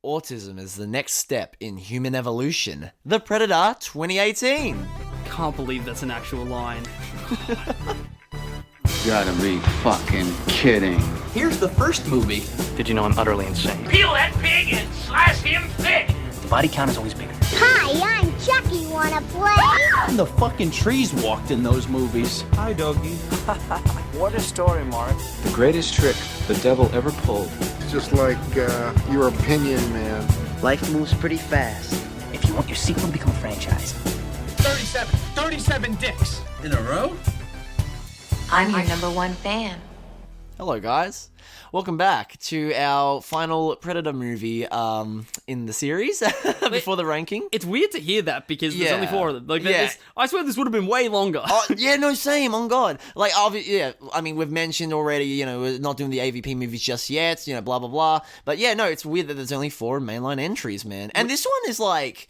Autism is the next step in human evolution. The Predator 2018. Can't believe that's an actual line. Gotta be fucking kidding. Here's the first movie. Did you know I'm utterly insane? Peel that pig and slice him thick. The body count is always bigger. Hi, I'm Chucky. Wanna play? And the fucking trees walked in those movies. Hi, doggy. What a story, Mark. The greatest trick the devil ever pulled. It's just like your opinion, man. Life moves pretty fast. If you want your sequel to become a franchise. 37 dicks. In a row? I'm your number one fan. Hello, guys. Welcome back to our final Predator movie in the series before the ranking. It's weird to hear that because there's only 4 of them. I swear this would have been way longer. Same, on God. Like, I mean, we've mentioned already, we're not doing the AVP movies just yet, blah, blah, blah. But yeah, no, it's weird that there's only 4 mainline entries, man. And this one is like...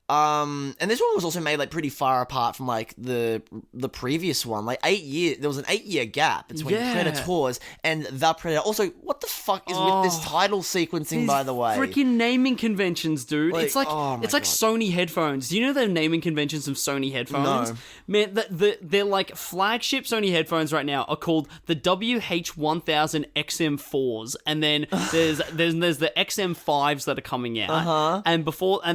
and this one was also made like pretty far apart from like the previous one. Like 8 years, there was an 8-year gap between Predators and The Predator. Also, what the fuck is with this title sequencing, by the way? Freaking naming conventions, dude. Like, it's like God. Sony headphones. Do you know the naming conventions of Sony headphones? No. Man, they're like flagship Sony headphones right now are called the WH-1000 XM4s, and then there's the XM5s that are coming out, and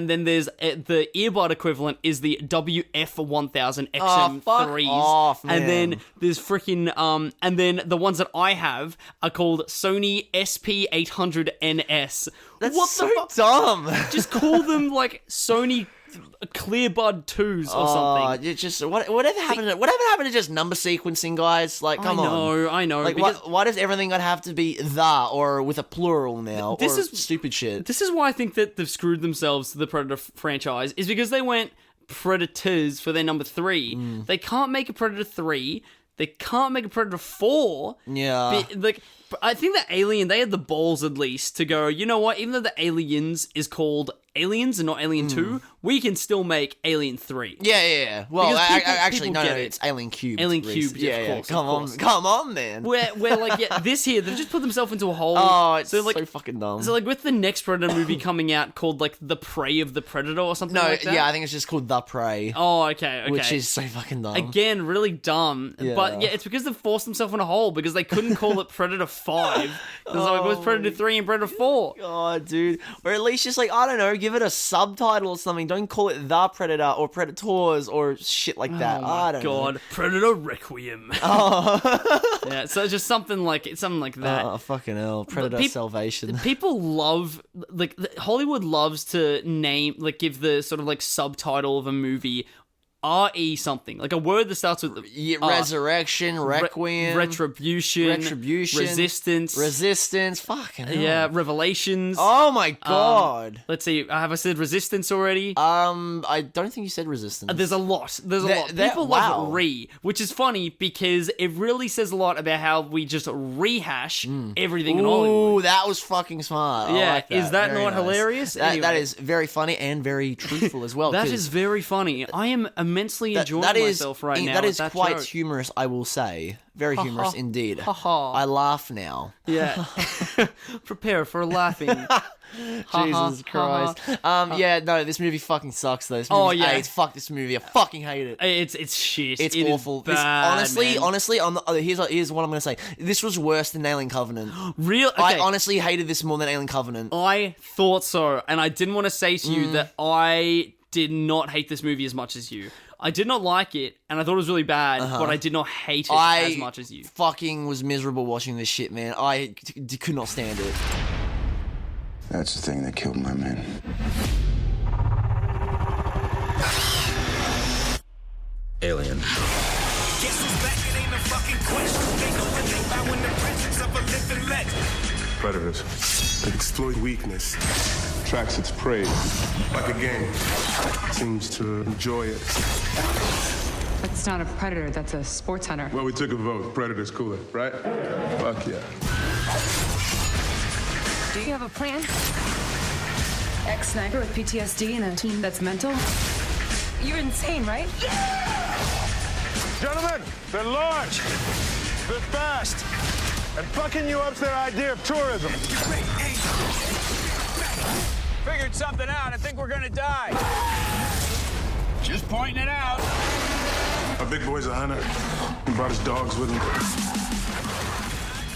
then there's the earbud equivalent is the WF-1000 XM3s, off, man. and then there's freaking and then the ones that I have are called Sony SP800NS. That's what so the dumb. Just call them like Sony Clearbud 2s or something. You just whatever happened to just number sequencing, guys? Like, come on. I know. Like, why does everything gotta have to be the or with a plural now? This is stupid shit. This is why I think that they've screwed themselves to the Predator franchise, is because they went Predators for their number 3. They can't make a Predator 3. They can't make a Predator 4. Yeah. I think that Alien, they had the balls at least to go, you know what, even though the Aliens is called Aliens and not Alien 2, we can still make Alien 3. Yeah. Well, actually, no, get it. it's Alien Cubed. Alien Reese. Cubed, of course. Come on, man. Where like, this here, they've just put themselves into a hole. Oh, it's so fucking dumb. So, like, with the next Predator movie coming out called, like, The Prey of the Predator or something like that? Yeah, I think it's just called The Prey. Oh, okay. Which is so fucking dumb. Again, really dumb. Yeah. But, yeah, it's because they've forced themselves in a hole because they couldn't call it Predator 5. Because it was Predator 3 and Predator 4. God, dude. Or at least just, like, I don't know, give it a subtitle or something. Don't call it The Predator or Predators or shit like that. I don't know. Predator Requiem. Yeah, so just something like that. Oh, fucking hell. Predator Salvation. People love, like, Hollywood loves to name, like, give the sort of, like, subtitle of a movie RE something, like a word that starts with Resurrection, Requiem, Retribution, Resistance, fucking hell. Yeah, Revelations. Oh my God. Let's see, have I said Resistance already? I don't think you said Resistance. There's a lot. People love which is funny because it really says a lot about how we just rehash everything in Hollywood. Ooh, that was fucking smart. Yeah, like that. Is that very not hilarious? That is very funny and very truthful as well. That is very funny. I am immensely enjoying myself right now. That is quite humorous, I will say. Very humorous indeed. I laugh now. Yeah. Prepare for laughing. Jesus Christ. Yeah, no, this movie fucking sucks though. This movie AIDS. Fuck this movie. I fucking hate it. It's shit. It's awful. Bad, honestly, here's what I'm gonna say. This was worse than Alien Covenant. Real? Okay. I honestly hated this more than Alien Covenant. I thought so, and I didn't want to say to you that I did not hate this movie as much as you. I did not like it, and I thought it was really bad, but I did not hate it as much as you. Fucking was miserable watching this shit, man. I could not stand it. That's the thing that killed my men. Alien. Guess who's back? It ain't a fucking question. They know what they found when the presence of a living legend. Predators that exploit weakness, tracks its prey like a game. Seems to enjoy it. That's not a predator, that's a sports hunter. Well, we took a vote. Predator's cooler, right? Fuck yeah. Do you have a plan? Ex-sniper with PTSD and a team that's mental? You're insane, right? Gentlemen, they're large. They're fast. And fucking you up's their idea of tourism. pointed something out. I think we're gonna die. Just pointing it out. Our big boy's a hunter. He brought his dogs with him.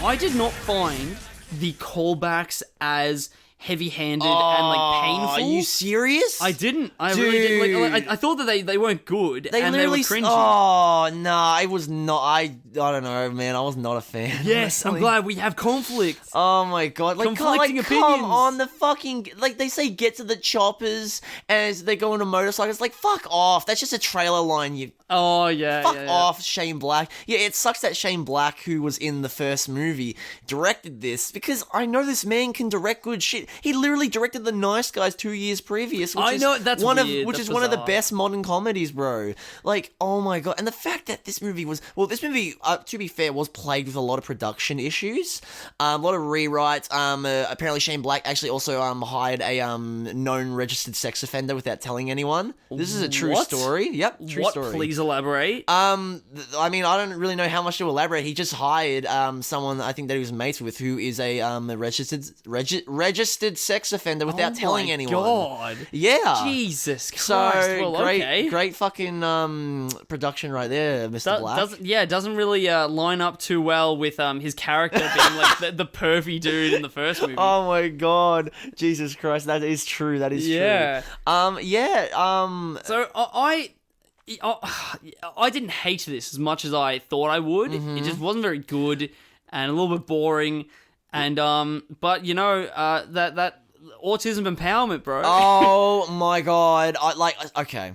I did not find the callbacks as heavy-handed and like painful. Are you serious? I didn't. I really didn't. Like, I thought that they weren't good and they were cringy. Oh no, I was not. I don't know, man. I was not a fan. Yes, I'm glad we have conflict. Oh my god, like Conflicting opinions. Come on, the fucking like they say, get to the choppers as they go on a motorcycle. It's like fuck off. That's just a trailer line. You. Oh yeah. Fuck off, Shane Black. Yeah, it sucks that Shane Black, who was in the first movie, directed this because I know this man can direct good shit. He literally directed The Nice Guys 2 years previous. Which I know, that's one weird. Which That's is one of the bizarre. best modern comedies, bro. Like, oh my god, and the fact that this movie, to be fair, was plagued with a lot of production issues, a lot of rewrites. Apparently Shane Black actually also hired a known registered sex offender without telling anyone. This is a true What? story. Yep, true story. Please elaborate. I mean, I don't really know how much to elaborate. He just hired someone I think that he was mates with, who is a registered sex offender without telling anyone. God. Yeah. Jesus Christ. So Well, okay. great fucking production right there, Mr. Black. Doesn't really line up too well with his character being like the pervy dude in the first movie. Oh my god, Jesus Christ, that is true. That is Yeah. true. So I didn't hate this as much as I thought I would. Mm-hmm. It just wasn't very good and a little bit boring. And but you know that autism empowerment, bro. Oh my god, okay.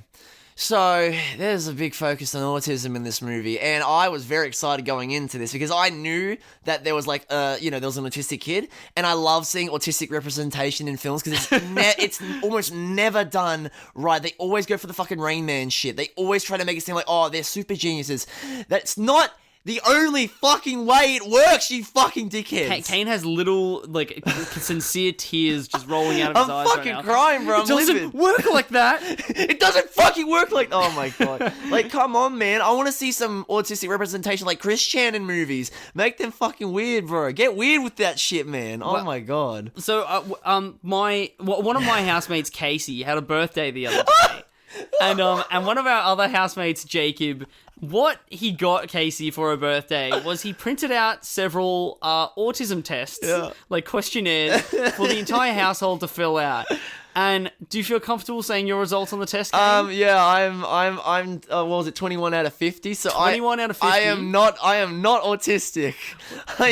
So, there's a big focus on autism in this movie, and I was very excited going into this because I knew that there was there was an autistic kid, and I love seeing autistic representation in films because it's almost never done right. They always go for the fucking Rain Man shit. They always try to make it seem like, oh, they're super geniuses. That's not the only fucking way it works, you fucking dickheads. Kane has little, like, sincere tears just rolling out of his eyes right fucking now. crying, bro. It doesn't work like that. It doesn't fucking work like... Oh, my God. Like, come on, man. I want to see some autistic representation like Chris Chan in movies. Make them fucking weird, bro. Get weird with that shit, man. Oh, my God. So, one of my housemates, Casey, had a birthday the other day. And one of our other housemates, Jacob, what he got Casey for her birthday was he printed out several autism tests, like questionnaires, for the entire household to fill out. And do you feel comfortable saying your results on the test, Kane? Yeah, I'm what was it, 21 out of 50? So 21 out of 50? I am not autistic.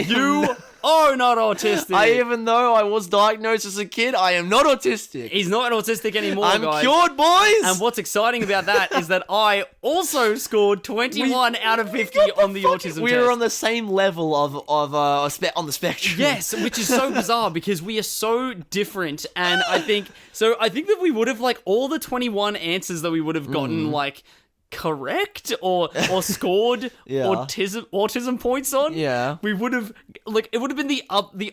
You are not autistic. Even though I was diagnosed as a kid, I am not autistic. He's not autistic anymore, I'm guys. cured, boys! And what's exciting about that is that I also scored 21 out of 50 on the autism test. We're on the same level of on the spectrum. Yes, which is so bizarre because we are so different, and I think that we would have, like, all the 21 answers that we would have gotten, like, correct or scored autism points on. Yeah, we would have, like, it would have been the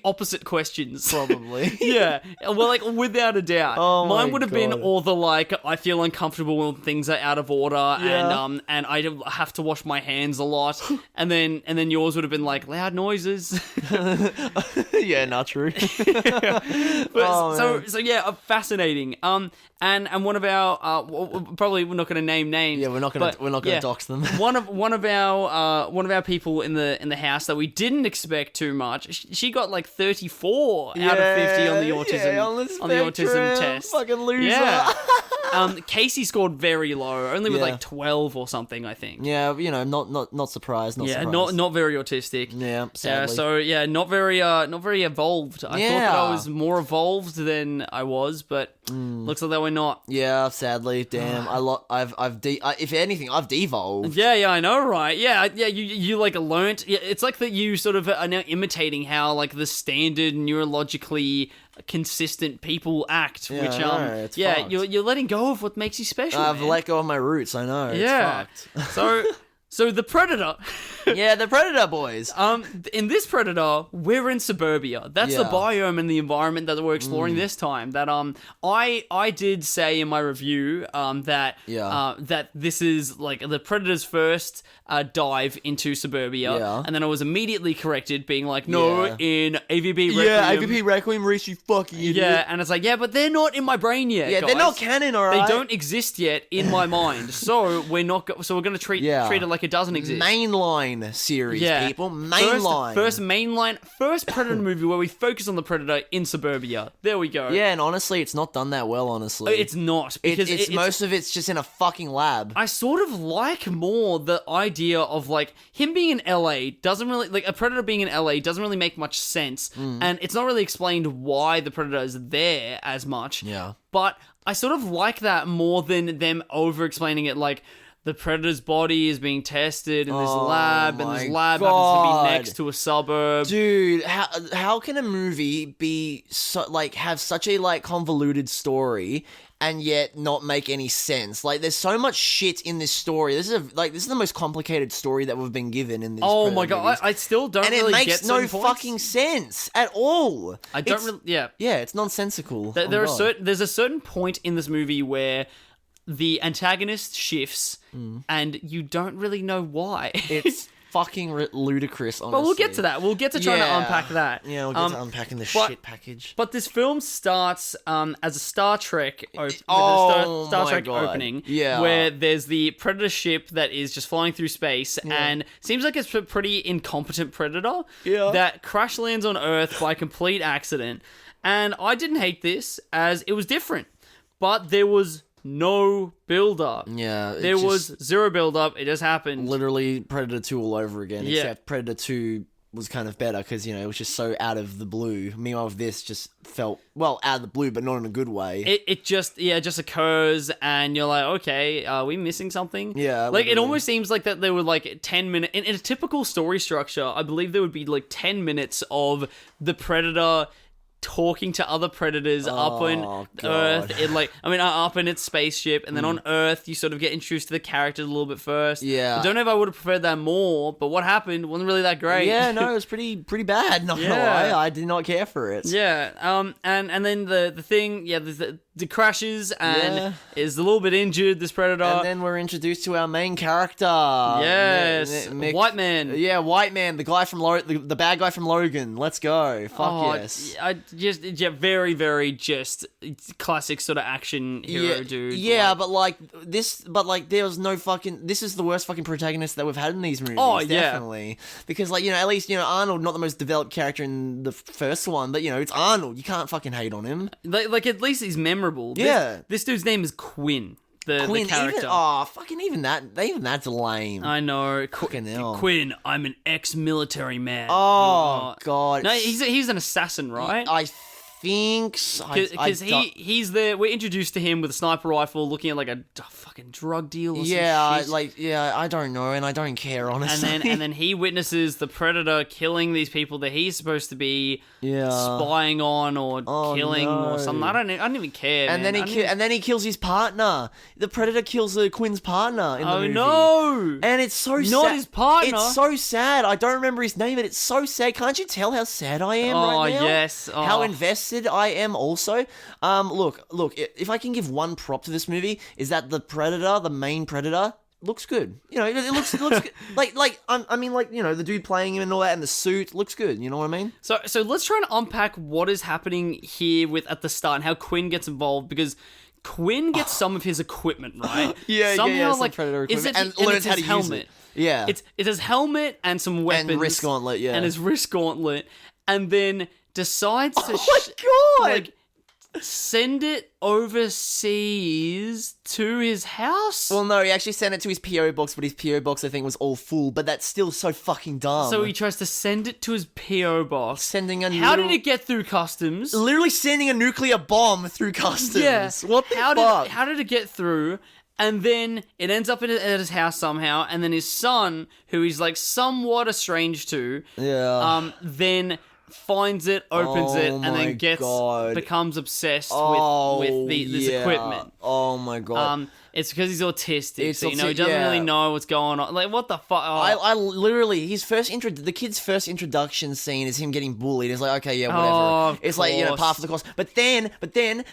opposite questions probably. Yeah, well, like, without a doubt. Mine would have been all the, like, I feel uncomfortable when things are out of order, and I have to wash my hands a lot, and then yours would have been like loud noises. Yeah, not true. But, so yeah, fascinating. And one of our probably we're not going to name names. Yeah, we're not going to dox them. one of our people in the house that we didn't expect too much. She got like 34 out of 50 on the autism test. Fucking loser. Yeah. Casey scored very low, only with like 12 or something, I think. Yeah, you know, not surprised. Not very autistic. Yeah, sadly. So yeah, not very evolved. I thought that I was more evolved than I was, but looks like that we're not. Yeah, sadly, damn. If anything, I've devolved. Yeah, I know, right? Yeah. You like learnt. Yeah, it's like that you sort of are now imitating how like the standard neurologically consistent people act. It's yeah, fucked. you're letting go of what makes you special. I've man. let go of my roots. I know. Yeah. It's fucked. So So the Predator. Yeah, the Predator boys. In this Predator, we're in suburbia. That's the Yeah. biome and the environment that we're exploring this time. That I did say in my review that that this is like the Predator's first dive into suburbia, Yeah. and then I was immediately corrected, being like, no, in AVP Requiem. Yeah, AVP Requiem, Rhys, you fucking idiot. Yeah, and it's like, yeah, but they're not in my brain yet. Yeah, guys. they're not canon, alright? They don't exist yet in my mind. So we're not. So we're going to treat it like it doesn't exist. Mainline series, people. Mainline. First Predator movie where we focus on the Predator in suburbia. There we go. Yeah, and honestly, it's not done that well, honestly. It's not. Because it's most of it's just in a fucking lab. I sort of like more the idea of, like, him being in LA doesn't really, like, a Predator being in LA doesn't really make much sense. And it's not really explained why the Predator is there as much. Yeah. But I sort of like that more than them over-explaining it, like, the Predator's body is being tested in this lab, and this lab happens to be next to a suburb. Dude, how can a movie be so, like, have such a, like, convoluted story and yet not make any sense? Like, there's so much shit in this story. This is the most complicated story that we've been given in this. Oh my god, I still don't really get and it makes no certain points. fucking sense at all. I don't really, yeah, it's nonsensical. There's a certain point in this movie where the antagonist shifts, and you don't really know why. It's fucking ludicrous, honestly. But we'll get to that. We'll get to trying to unpack that. Yeah, we'll get to unpacking the shit package. But this film starts as a Star Trek opening, where there's the Predator ship that is just flying through space, and seems like it's a pretty incompetent Predator that crash lands on Earth by complete accident. And I didn't hate this, as it was different. But there was no build-up. Yeah. There was zero build-up. It just happened. Literally Predator 2 all over again, Yeah. except Predator 2 was kind of better because, it was just so out of the blue. Meanwhile, this just felt, well, out of the blue, but not in a good way. It just occurs, and you're like, okay, are we missing something? Yeah. Like, it almost seems like that there were, like, 10 minutes... In a typical story structure, I believe there would be, like, 10 minutes of the Predator talking to other predators up on Earth, up in its spaceship, and then on Earth you sort of get introduced to the characters a little bit first. Yeah. I don't know if I would have preferred that more, but what happened wasn't really that great. Yeah, no, it was pretty bad, not gonna lie. I did not care for it. Yeah, and then the thing, the crashes and is a little bit injured, this Predator. And then we're introduced to our main character. Yes, White Man. Yeah, White Man, the guy from the bad guy from Logan. Let's go. Fuck yes. Very, very just classic sort of action hero dude. Yeah, but there was no fucking. This is the worst fucking protagonist that we've had in these movies. Oh yeah, definitely. Because at least Arnold, not the most developed character in the first one, but it's Arnold. You can't fucking hate on him. Like at least he's memorable. Yeah, this dude's name is Quinn. The character. Even that's lame. I know. Fucking hell. Quinn, I'm an ex-military man. Oh god. No, he's an assassin, right? I think so. Because we're introduced to him with a sniper rifle looking at like a fucking drug deal or some shit. I don't know, and I don't care, honestly. And then he witnesses the Predator killing these people that he's supposed to be spying on or killing or something. I don't even care. And then he kills his partner. The Predator kills Quinn's partner in the movie. No! And it's so sad. Not his partner. It's so sad. I don't remember his name, but it's so sad. Can't you tell how sad I am right now? Oh yes. How invested I am also. Look, if I can give one prop to this movie, is that the Predator, the main Predator, looks good. It looks good. The dude playing him and all that, and the suit looks good. You know what I mean? So let's try and unpack what is happening here at the start and how Quinn gets involved, because Quinn gets some of his equipment, right? Somehow, like Predator equipment, and learns how to use it. Yeah, it's his helmet and some weapons and wrist gauntlet. Yeah, and his wrist gauntlet, and then decides to send it overseas to his house. Well, no, he actually sent it to his P.O. box, but his P.O. box, I think, was all full, but that's still so fucking dumb. So he tries to send it to his P.O. box. How did it get through customs? Literally sending a nuclear bomb through customs. Yeah. What the fuck? How did it get through? And then it ends up at his house somehow, and then his son, who he's like somewhat estranged to, then finds it, opens it, and then becomes obsessed with this equipment. Oh my god! It's because he's autistic, It's so, he doesn't really know what's going on. Like, what the fuck? Oh. I literally, the kid's first introduction scene is him getting bullied. It's like, okay, yeah, whatever. It's like, part of the course. But then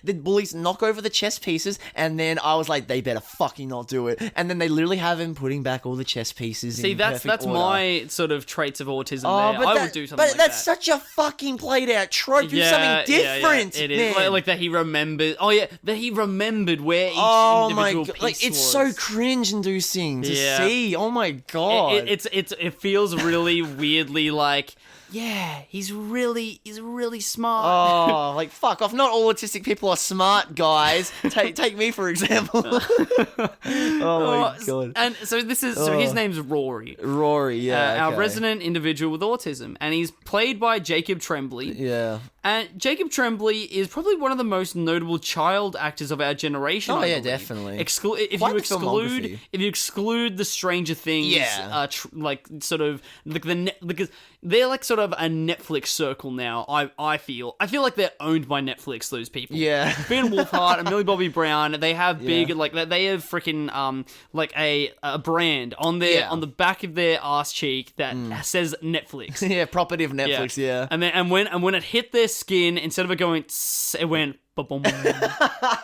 the bullies knock over the chess pieces, and then I was like, they better fucking not do it. And then they literally have him putting back all the chess pieces. See, in that's perfect order. my sort of traits of autism. There, I would do something like that. But that's such a fucking played out trope. Do something different. It is like that. He remembered. Oh yeah, that he remembered where each individual piece like it's was. so cringe-inducing to see. Oh my god, it feels really weirdly like. Yeah, he's really smart. Oh, like fuck off! Not all autistic people are smart, guys. Take me for example. Oh my god! And so his name's Rory. Rory, yeah, our resident individual with autism, and he's played by Jacob Tremblay. Yeah. And Jacob Tremblay is probably one of the most notable child actors of our generation. Oh I yeah, believe. definitely. If you exclude the Stranger Things, because they're like sort of a Netflix circle now. I feel like they're owned by Netflix. Those people, yeah. Ben Wolfhard and Millie Bobby Brown. They have big they have freaking like a brand on the back of their ass cheek that says Netflix. Yeah, property of Netflix. Yeah. And when it hit their skin, instead of it going, tss, it went. Love that.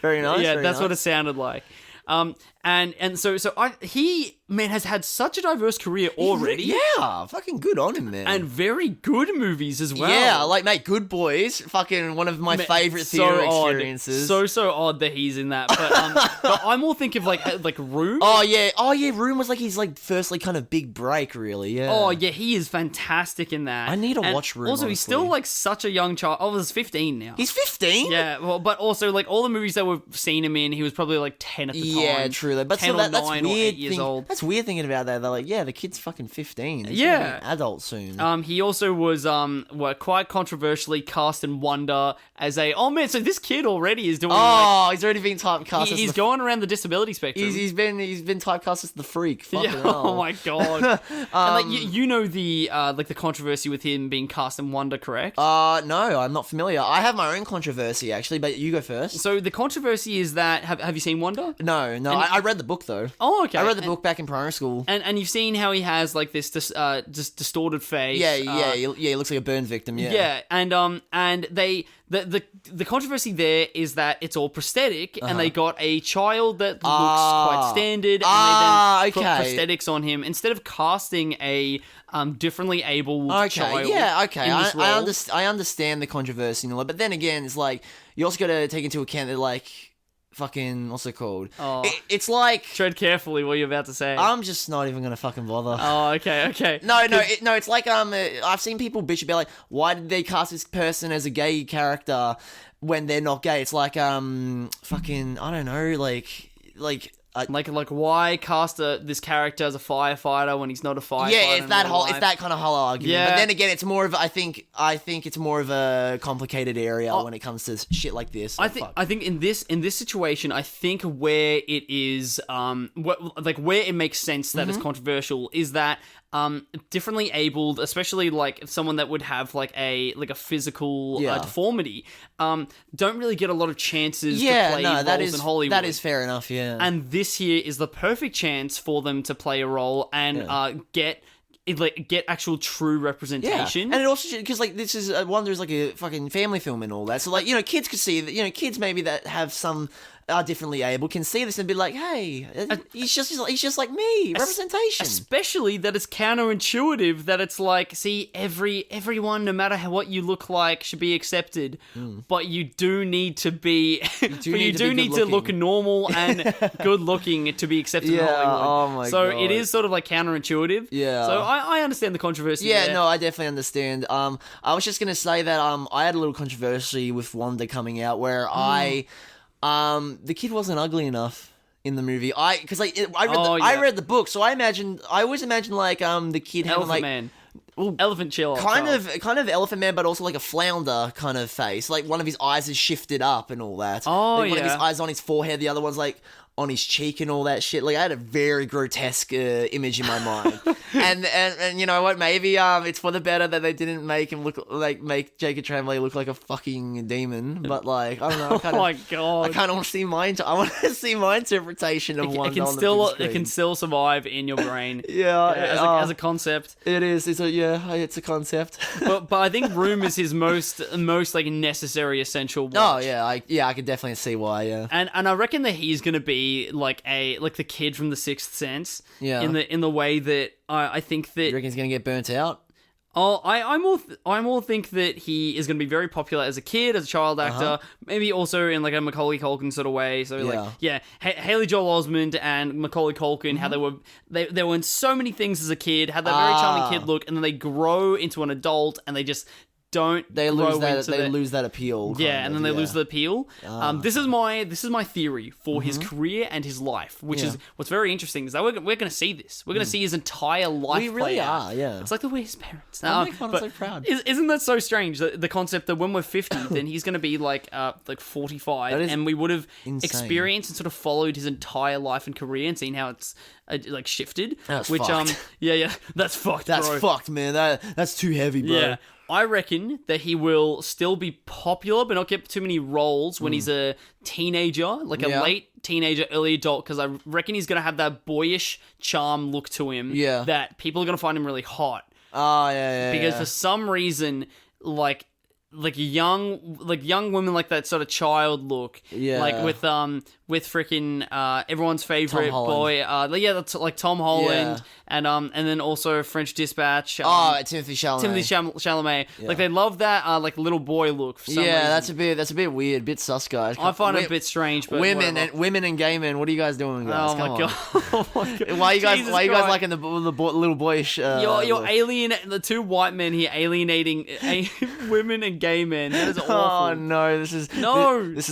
Very nice. Yeah, very that's nice. what it sounded like. And so he has had such a diverse career already. Yeah, fucking good on him, man. And very good movies as well. Yeah, like, mate, Good Boys, fucking one of my favourite theatre experiences. So odd that he's in that. But I'm more thinking of like Room. Oh yeah, Room was like his like first like kind of big break, really. Yeah. Oh yeah, he is fantastic in that. I need to watch Room. Also, he's still like such a young child. Oh, he's 15 now. He's 15. Yeah, well, but also like all the movies that we've seen him in, he was probably like 10 at the time. Yeah, true. But 10 so or that's 9 or 8 years old. That's weird thinking about that. They're like, yeah, the kid's fucking 15. He's yeah, gonna be an adult soon. He also was quite controversially cast in Wonder as a so this kid already is doing. Oh, he's already been typecast. He's going around the disability spectrum. He's been typecast as the freak. Fucking hell. Oh my god. And like you know the like the controversy with him being cast in Wonder, correct? No, I'm not familiar. I have my own controversy actually, but you go first. So the controversy is that have you seen Wonder? No, I read the book though. Oh, okay. I read the book back in primary school. And you've seen how he has like this just distorted face. Yeah, he looks like a burn victim. Yeah. Yeah, and the controversy there is that it's all prosthetic, and they got a child that looks quite standard, and they then put prosthetics on him instead of casting a differently abled child. Yeah, okay. In this role. I understand the controversy and all that, but then again, it's like you also got to take into account that like. Fucking, what's it called? Oh. It's like... Tread carefully what you're about to say. I'm just not even going to fucking bother. Oh, okay. No, it's like, I've seen people bitch about, like, why did they cast this person as a gay character when they're not gay? It's like, fucking, I don't know, like why cast this character as a firefighter when he's not a firefighter? Yeah, it's that kind of whole argument. Yeah. But then again, it's more of I think it's more of a complicated area when it comes to shit like this. I think in this situation, I think where it is where it makes sense that it's controversial is that differently abled, especially like someone that would have like a physical deformity, don't really get a lot of chances to play roles in Hollywood. That is fair enough, yeah. And this here is the perfect chance for them to play a role and get actual true representation. Yeah. And it also, because like this is Wonder is like a fucking family film and all that, so like kids could see that kids maybe that have some are differently able can see this and be like, hey, he's just like me, representation. Especially that it's counterintuitive that it's like, see, everyone, no matter what you look like, should be accepted, but you do need to be, you do need to look normal and good looking to be accepted in Hollywood. Oh my so God. it is sort of like counterintuitive. Yeah. So I understand the controversy. Yeah, there. no, I definitely understand. I was just gonna say that I had a little controversy with Wanda coming out where the kid wasn't ugly enough in the movie. I read the book, so I always imagined like the kid having like Man. Elephant chill. Kind of Elephant Man, but also like a flounder kind of face. Like one of his eyes is shifted up and all that. Oh, like, one of his eyes on his forehead, the other one's like on his cheek and all that shit. Like, I had a very grotesque image in my mind. and you know what? Maybe it's for the better that they didn't make him make Jacob Tremblay look like a fucking demon. But like, I don't know. Oh my god! I kind of want to see I want to see my interpretation of one. It can still survive in your brain. As a concept. It is. It's a concept. but I think Room is his most like necessary, essential watch. Oh yeah, I could definitely see why. Yeah. And I reckon that he's gonna be like the kid from The Sixth Sense. Yeah. In the way that I think that. You reckon he's gonna get burnt out? Oh, I more think that he is going to be very popular as a kid, as a child actor, maybe also in like a Macaulay Culkin sort of way. So Haley Joel Osment and Macaulay Culkin, how they were in so many things as a kid, had that very charming kid look, and then they grow into an adult, and they just lose that appeal. Yeah, and then they lose the appeal. This is my theory for his career and his life, which is what's very interesting is that we're going to see this. We're going to see his entire life. We really are. Yeah, it's like the way his parents. I'm so proud. Isn't that so strange? The concept that when we're 50, then he's going to be like 45, and we would have experienced and sort of followed his entire life and career and seen how it's like shifted. That's fucked. That's fucked. That's bro. fucked, man. That's too heavy, bro. Yeah. I reckon that he will still be popular, but not get too many roles when he's a teenager, like a late teenager, early adult, because I reckon he's going to have that boyish charm look to him that people are going to find him really hot. Oh, yeah. Because for some reason, like young women like that sort of child look. Yeah. Like with freaking everyone's favorite boy. That's like Tom Holland and then also French Dispatch. Timothée Chalamet. Yeah. Like they love that like little boy look for some reason. that's a bit weird, bit sus, guys. I find it a bit strange, but women and gay men, what are you guys doing, guys? Oh my god. Why are you guys liking the little boyish you're the two white men here alienating women and gay men. That is awful. Oh no, this is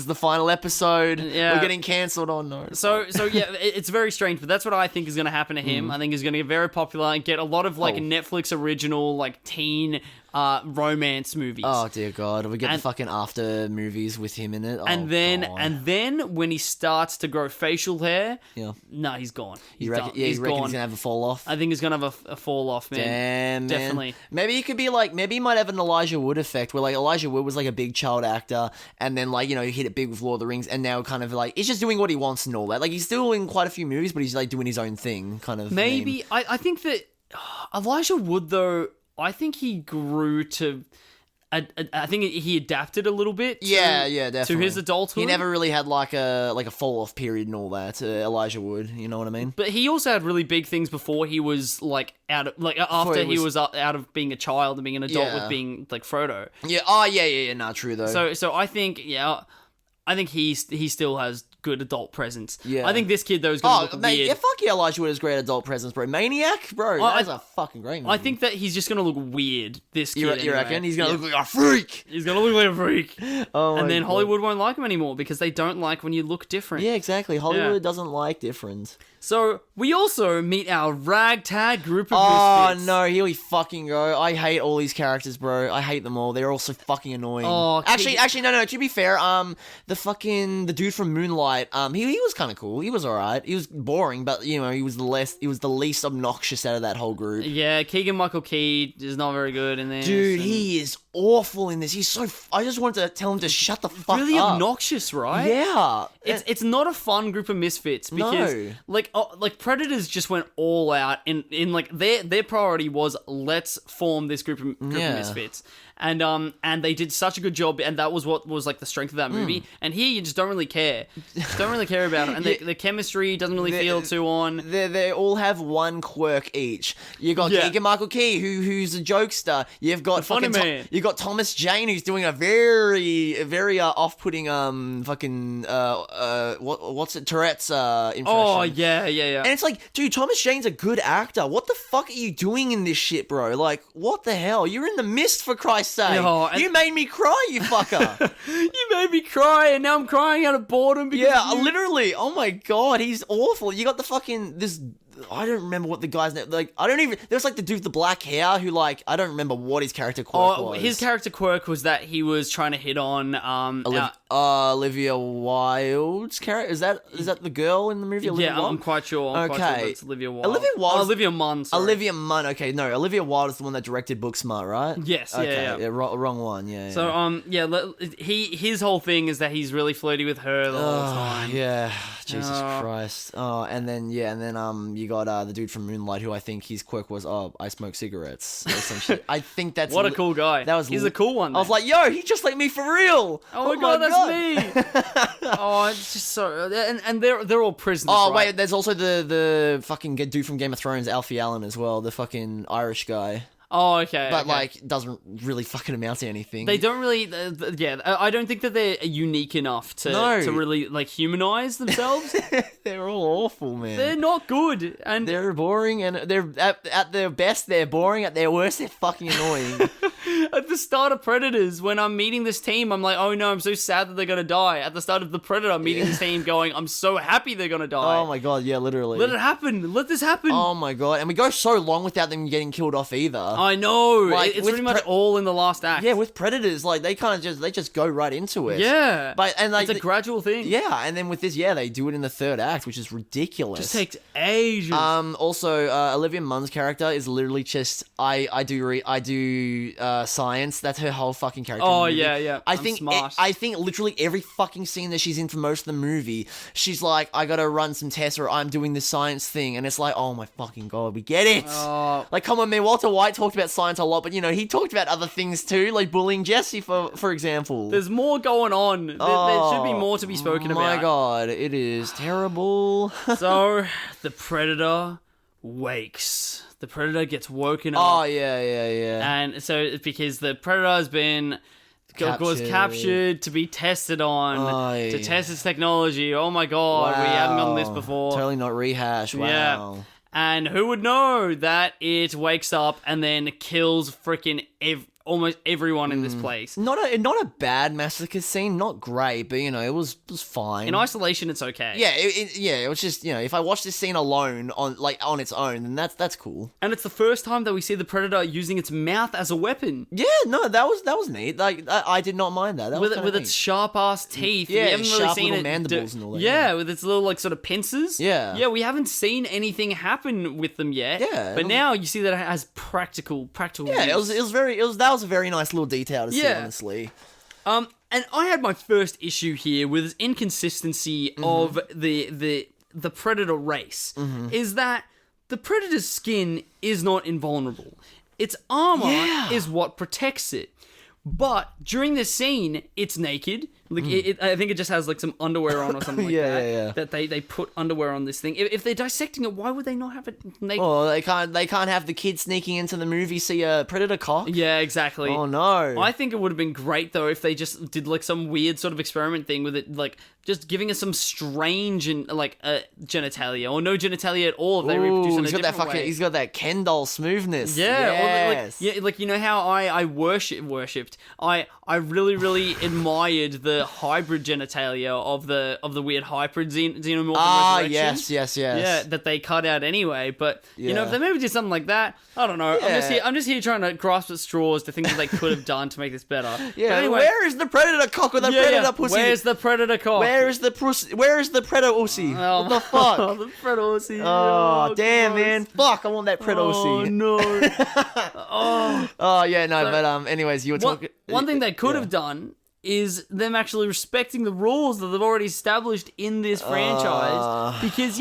the final episode. Yeah. We're getting cancelled. Oh no. So yeah, it's very strange, but that's what I think is going to happen to him. I think he's going to get very popular and get a lot of like Netflix original like teen romance movies. Oh dear God, we get the fucking after movies with him in it. And then when he starts to grow facial hair, he's gone. You reckon he's gonna have a fall off? I think he's gonna have a fall off, man. Damn, definitely. Man. Maybe he could be like, maybe he might have an Elijah Wood effect, where like Elijah Wood was like a big child actor, and then like he hit it big with Lord of the Rings, and now kind of like he's just doing what he wants and all that. Like he's still in quite a few movies, but he's like doing his own thing, kind of. Maybe I think that Elijah Wood though. I think he grew to. I think he adapted a little bit. Definitely. To his adulthood. He never really had like a fall off period and all that. Elijah Wood, you know what I mean? But he also had really big things before he was like out of after he was out of being a child and being an adult with being like Frodo. Yeah. Oh yeah. Nah, true though. So I think he still has good adult presence. Yeah. I think this kid though is going to look weird. Yeah, fuck yeah, Elijah Wood has great adult presence, bro. Maniac, bro. That's a fucking great movie. I think that he's just going to look weird. This kid, you reckon he's going to look like a freak? He's going to look like a freak. And then Hollywood won't like him anymore because they don't like when you look different. Yeah, exactly. Hollywood doesn't like different. So we also meet our ragtag group of misfits. Oh no, here we fucking go. I hate all these characters, bro. I hate them all. They're all so fucking annoying. Oh, actually, no. To be fair, the dude from Moonlight, he was kind of cool. He was alright. He was boring, but he was the least obnoxious out of that whole group. Yeah, Keegan-Michael Key is not very good in this. Dude, he is awful in this. He's so. I just wanted to tell him to shut the fuck really up. Obnoxious, right? Yeah, it's not a fun group of misfits because like Predators just went all out in like their priority was let's form this group of misfits. And they did such a good job, and that was what was like the strength of that movie. And here you just don't really care, about it, and the chemistry doesn't really feel too on. They all have one quirk each. You got Keegan-Michael Key, who's a jokester. You've got funny man. You got Thomas Jane, who's doing a very very off-putting what's it, Tourette's impression. Oh yeah. And it's like, dude, Thomas Jane's a good actor. What the fuck are you doing in this shit, bro? Like, what the hell? You're in The Mist, for Christ's sake. You made me cry, you fucker. You made me cry, and now I'm crying out of boredom because literally. Oh my god, he's awful. You got the fucking this I don't remember what the guy's name. Like, I don't even. There's like the dude with the black hair who, like, I don't remember what his character quirk was. His character quirk was that he was trying to hit on Olivia Wilde's character. Is that the girl in the movie? Olivia yeah, Wilde? I'm quite sure. It's Olivia Wilde. Olivia Munn. Sorry. Olivia Munn. Okay, no, Olivia Wilde is the one that directed Booksmart, right? Yes. Okay, Yeah. Wrong one. Yeah. So his whole thing is that he's really flirty with her the whole time. Yeah. Jesus Christ. Oh, and then you got the dude from Moonlight who I think his quirk was I smoke cigarettes. Essentially, I think that's what a cool guy. He's a cool one. I was like, yo, he's just like me for real. Oh my god, that's me. Oh, it's just so and they're all prisoners. Oh right? wait, there's also the fucking dude from Game of Thrones, Alfie Allen as well, the fucking Irish guy. Oh, okay. But, like, doesn't really fucking amount to anything. They don't really... I don't think that they're unique enough to really, like, humanize themselves. They're all awful, man. They're not good. And they're boring, and they're at their best, they're boring. At their worst, they're fucking annoying. At the start of Predators, when I'm meeting this team, I'm like, oh no, I'm so sad that they're going to die. At the start of The Predator, I'm meeting this team going, I'm so happy they're going to die. Oh my god, yeah, literally. Let it happen. Let this happen. Oh my god. And we go so long without them getting killed off either. I know. Like, it's pretty much all in the last act. Yeah, with Predators, like, they kind of just go right into it. Yeah. And like, it's a gradual thing. Yeah, and then with this, they do it in the third act, which is ridiculous. Just takes ages. Also, Olivia Munn's character is literally just, I do science. That's her whole fucking character. Oh, yeah. I think literally every fucking scene that she's in for most of the movie, she's like, I gotta run some tests or I'm doing this science thing. And it's like, oh my fucking god, we get it. Like, come on, man. Walter White talked about science a lot, but, he talked about other things too, like bullying Jesse, for example. There's more going on. There should be more to be spoken about. My god, it is terrible. So, the Predator wakes. The Predator gets woken up. Oh, yeah. And so, it's because the Predator has been... was captured to be tested on, to test its technology. Oh my god, we haven't done this before. Totally not rehash, wow. Yeah. And who would know that it wakes up and then kills freaking almost everyone in this place. Not a bad massacre scene, not great, but it was fine. In isolation, it's okay. Yeah, it was just if I watch this scene alone on its own, then that's cool. And it's the first time that we see the Predator using its mouth as a weapon. Yeah, no, that was neat. Like I did not mind that. With its sharp ass teeth. Yeah, we haven't really sharp seen little it mandibles and all that. Yeah, with its little like sort of pincers. Yeah, we haven't seen anything happen with them yet. Yeah, but now you see that it has practical. Yeah, use. that was a very nice little detail to see, honestly. And I had my first issue here with this inconsistency of the Predator race. Is that the Predator's skin is not invulnerable. Its armor is what protects it. But during this scene, it's naked. Like I think it just has like some underwear on or something like that. Yeah. That they put underwear on this thing. If they're dissecting it, why would they not have it naked? Oh, they can't have the kids sneaking into the movie see a Predator cock. Yeah, exactly. Oh no. I think it would have been great though if they just did like some weird sort of experiment thing with it, like just giving us some strange and like genitalia or no genitalia at all. If they reproduce in a different way. He's got that Ken doll smoothness. Yeah, yes. like you know how I worshipped. I really admired the hybrid genitalia of the weird hybrid xenomorph resurrection. Yes. Yeah, that they cut out anyway. But if they maybe did something like that, I don't know. Yeah. I'm just here trying to grasp at straws to things that they could have done to make this better. Yeah. But anyway, where is the Predator cock or the Predator pussy? Where's the Predator cock? Where is the Predator pussy? What the fuck? The Predator pussy. Oh, damn, man. Fuck, I want that Predator pussy. Oh no. Oh yeah, no. But anyways, you were talking. One thing they could have done is them actually respecting the rules that they've already established in this franchise. Because,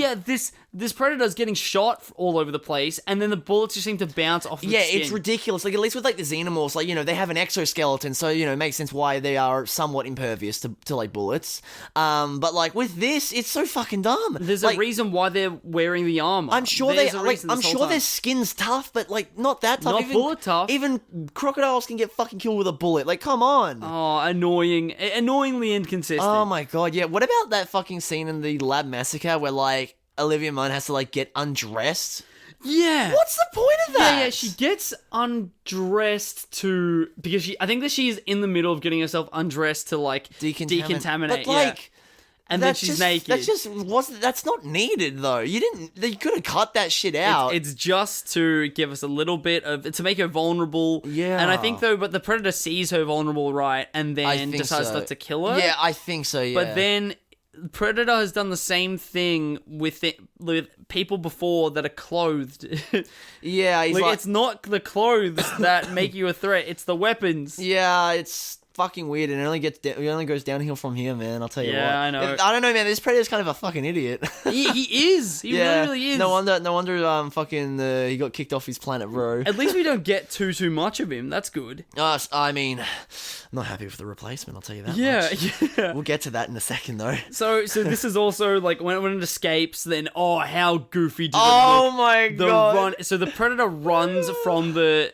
this Predator's getting shot all over the place, and then the bullets just seem to bounce off its skin. It's ridiculous. Like, at least with, like, the xenomorphs, like, they have an exoskeleton, so, it makes sense why they are somewhat impervious to like, bullets. But, like, with this, it's so fucking dumb. There's a reason why they're wearing the armor. I'm sure their skin's tough, but, like, not that tough. Not bullet tough. Even crocodiles can get fucking killed with a bullet. Like, come on. Oh, annoyingly inconsistent. Oh my god, yeah. What about that fucking scene in the lab massacre where, like, Olivia Munn has to, like, get undressed? Yeah. What's the point of that? Yeah, she gets undressed because I think that she's in the middle of getting herself undressed to, like, decontaminate. But, like, and then she's naked. That's not needed though. You could have cut that shit out. It's just to give us a little bit to make her vulnerable. Yeah. And I think though, but the Predator sees her vulnerable, right? And then decides not to kill her. Yeah, I think so, yeah. But then Predator has done the same thing with people before that are clothed. Yeah, he's it's not the clothes that make you a threat, it's the weapons. Yeah, it's fucking weird, and it only goes downhill from here, man. I'll tell you what. Yeah, I know. I don't know, man. This Predator's kind of a fucking idiot. He is. He really is. No wonder. Fucking. He got kicked off his planet, bro. At least we don't get too much of him. That's good. I mean, I'm not happy with the replacement. I'll tell you that. Yeah. We'll get to that in a second, though. So this is also like when it escapes. Then how goofy did it look? My god! Run. So the Predator runs from the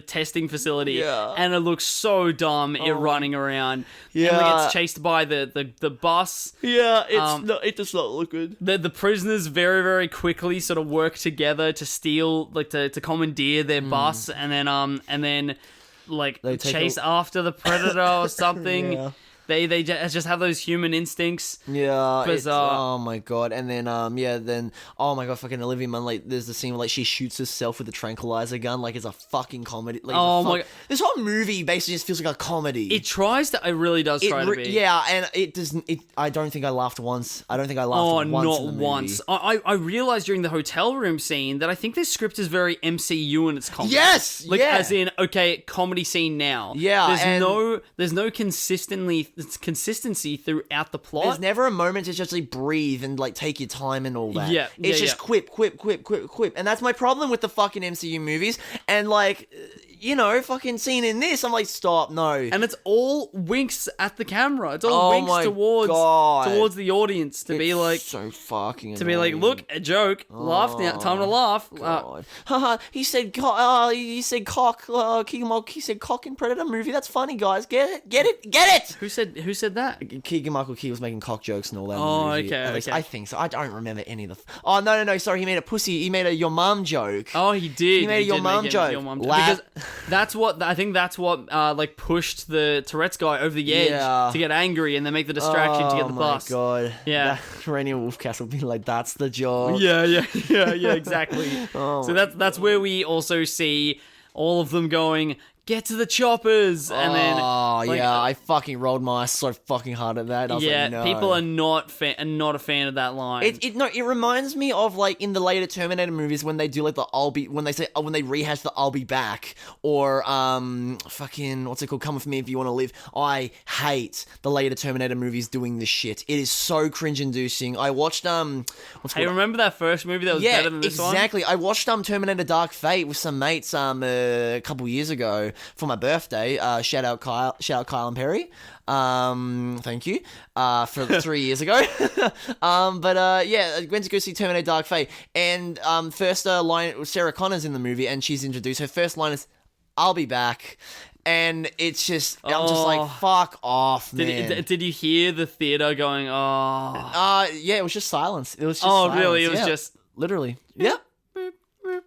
testing facility, and it looks so dumb. It running around, and it gets chased by the bus. Yeah, it does not look good. The prisoners very, very quickly sort of work together to steal, to commandeer their bus, and then they chase after the Predator or something. Yeah. They just have those human instincts. Yeah, bizarre. Oh my god! And then oh my god, fucking Olivia Munn. Like, there's the scene where she shoots herself with a tranquilizer gun. Like, it's a fucking comedy. Like, my god, this whole movie basically just feels like a comedy. It tries to. It really does try to be. Yeah, and it doesn't. I don't think I laughed once. I don't think I laughed once. Not in the movie. once. I realized during the hotel room scene that I think this script is very MCU in its comedy. Yes, as in comedy scene now. Yeah, there's no consistency throughout the plot. There's never a moment to just breathe and take your time and all that. Yeah, it's just quip, and that's my problem with the fucking MCU movies. And fucking scene in this, I'm like, stop, no. And it's all winks at the camera. It's all winks towards the audience to be like, so fucking to annoying. be like, look, a joke, laugh now, time to laugh. Haha, he said cock. He said cock in Predator movie. That's funny, guys. Get it. Who said that? Keegan-Michael Key was making cock jokes and all that. Oh, in the movie. okay, I think so. I don't remember any of the. Oh no! Sorry, he made a pussy. He made a your mum joke. Oh, he did. He made a your mum joke. Because that's what pushed the Tourette's guy over the edge to get angry and then make the distraction to get the bus. Oh my god! Yeah, Rainier Wolfcastle being like, that's the job. Yeah, exactly. So that's where we also see all of them going, get to the choppers, and then I fucking rolled my eyes so fucking hard at that. I was like, no. People are not a fan of that line. It reminds me of in the later Terminator movies when they do when they rehash the I'll be back, or fucking what's it called, Come With Me If You Want to Live. I hate the later Terminator movies doing this shit. It is so cringe inducing. I watched remember that first movie that was better than this one? Exactly. I watched Terminator Dark Fate with some mates a couple years ago for my birthday. Shout out Kyle and Perry. Thank you. For 3 years ago. I went to go see Terminator Dark Fate, and first line, Sarah Connor's in the movie, and she's introduced. Her first line is, "I'll be back." And it's just, I'm just like, fuck off, man. Did you hear the theater going, oh? Yeah, it was just silence. It was just silence. Really? It was just... Literally. Yep.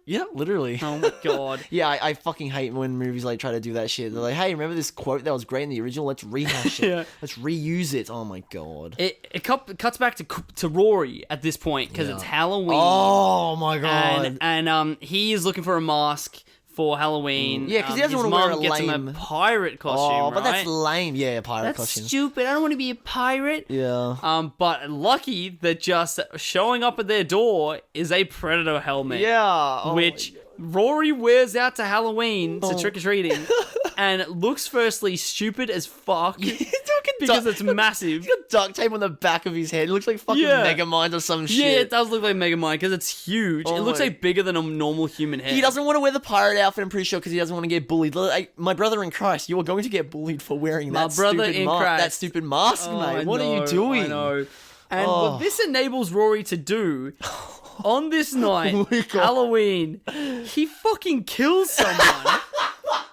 Yeah, literally. Oh my god. Yeah, I fucking hate when movies try to do that shit. They're like, hey, remember this quote that was great in the original? Let's rehash it. Yeah. Let's reuse it. Oh my god. It cuts back to Rory at this point because it's Halloween. Oh my god. And he is looking for a mask for Halloween. Yeah, because he doesn't want to wear a gets lame... him a pirate costume, Oh, but right? that's lame. Yeah, pirate costume. That's stupid. I don't want to be a pirate. Yeah. But lucky that just showing up at their door is a Predator helmet. Yeah. Which Rory wears out to Halloween to trick-or-treating and looks firstly stupid as fuck because it's massive. He's got duct tape on the back of his head. It looks like fucking Megamind or some shit. Yeah, it does look like Megamind because it's huge. It looks like bigger than a normal human head. He doesn't want to wear the pirate outfit, I'm pretty sure, because he doesn't want to get bullied. My brother in Christ, you are going to get bullied for wearing that stupid mask, mate. What are you doing? I know. And what this enables Rory to do... on this night, Halloween, he fucking kills someone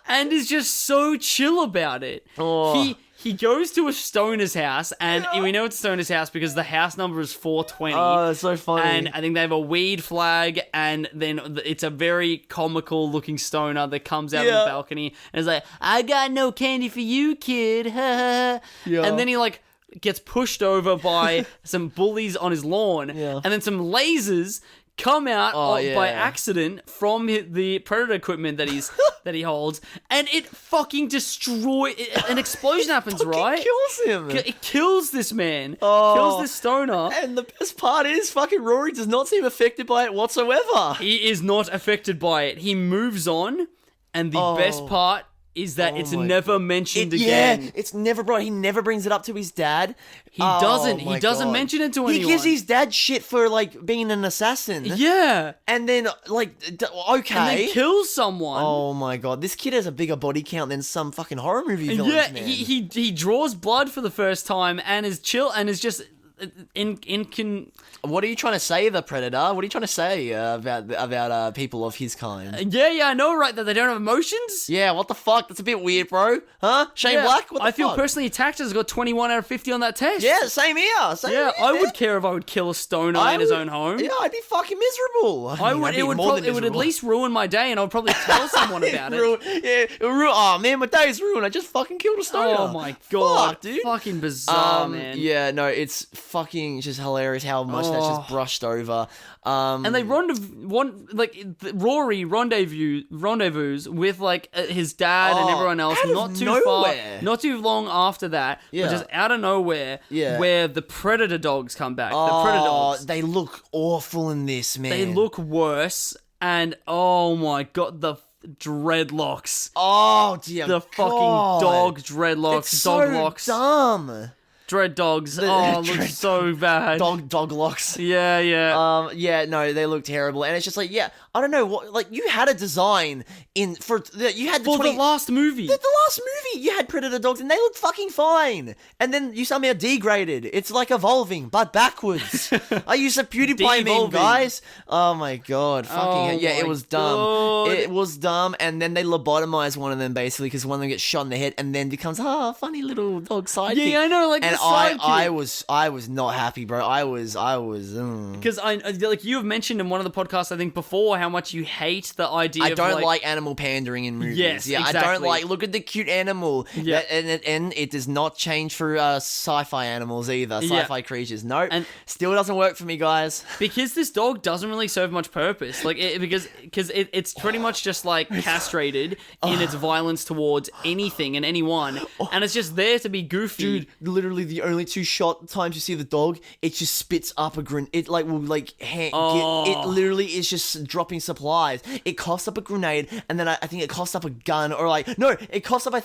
and is just so chill about it. He goes to a stoner's house, and we know it's a stoner's house because the house number is 420. Oh, that's so funny. And I think they have a weed flag, and then it's a very comical looking stoner that comes out of the balcony and is like, I got no candy for you, kid. And then he gets pushed over by some bullies on his lawn, and then some lasers come out by accident from the predator equipment that he holds, and it fucking an explosion happens, right? Kills him. It kills this man. Kills this stoner. And the best part is, fucking Rory does not seem affected by it whatsoever. He is not affected by it. He moves on, and the best part is that it's never mentioned again. Yeah, it's never brought. He never brings it up to his dad. He doesn't. He doesn't mention it to anyone. He gives his dad shit for like being an assassin. Yeah, and then like okay, and then kills someone. Oh my god, this kid has a bigger body count than some fucking horror movie villains. Yeah, man. he draws blood for the first time and is chill and is just What are you trying to say, the Predator? What are you trying to say about people of his kind? Yeah, I know, right? That they don't have emotions? Yeah, what the fuck? That's a bit weird, bro. Huh? Shane Black? What the I feel fuck? personally attacked as I got 21 out of 50 on that test. Yeah, same here. I would care if I would kill a stoner in his own home. Yeah, I'd be fucking miserable. It would at least ruin my day, and I'd probably tell someone about it. Oh man, my day's ruined. I just fucking killed a stoner. Oh my god, fuck, dude. Fucking bizarre, man. Yeah, no, it's fucking just hilarious how much that's just brushed over. And they Rory rendezvous with like his dad and everyone else not too long after that, but just out of nowhere, where the predator dogs come back. The predator dogs. They look awful in this, man. They look worse, and oh my god, the dreadlocks. Oh dear, the fucking dog dreadlocks, it's dog so locks. Dumb. Dread dogs. Look so bad. Dog locks. Yeah. Yeah, no, they look terrible, and it's just like, I don't know what. Like, you had a design the last movie. The last movie, you had predator dogs, and they looked fucking fine, and then you somehow degraded. It's like evolving, but backwards. I used a PewDiePie meme, guys. Oh my god, fucking it was dumb. God. It was dumb, and then they lobotomized one of them basically because one of them gets shot in the head, and then becomes funny little dog sidekick. Yeah, I know, like. And I was not happy, bro. I was because like you have mentioned in one of the podcasts I think before how much you hate the idea. I don't like animal pandering in movies. Yes, yeah, exactly. I don't like. Look at the cute animal. Yeah, and it does not change for sci-fi animals either. Sci-fi creatures. No, and still doesn't work for me, guys. Because this dog doesn't really serve much purpose. Like because it's pretty much just like castrated in its violence towards anything and anyone, and it's just there to be goofy. Dude, literally the only two shot times you see the dog, it just spits up a grenade. It like will like it literally is just dropping supplies. It coughs up a grenade, and then I think it coughs up a gun, or like no, it coughs up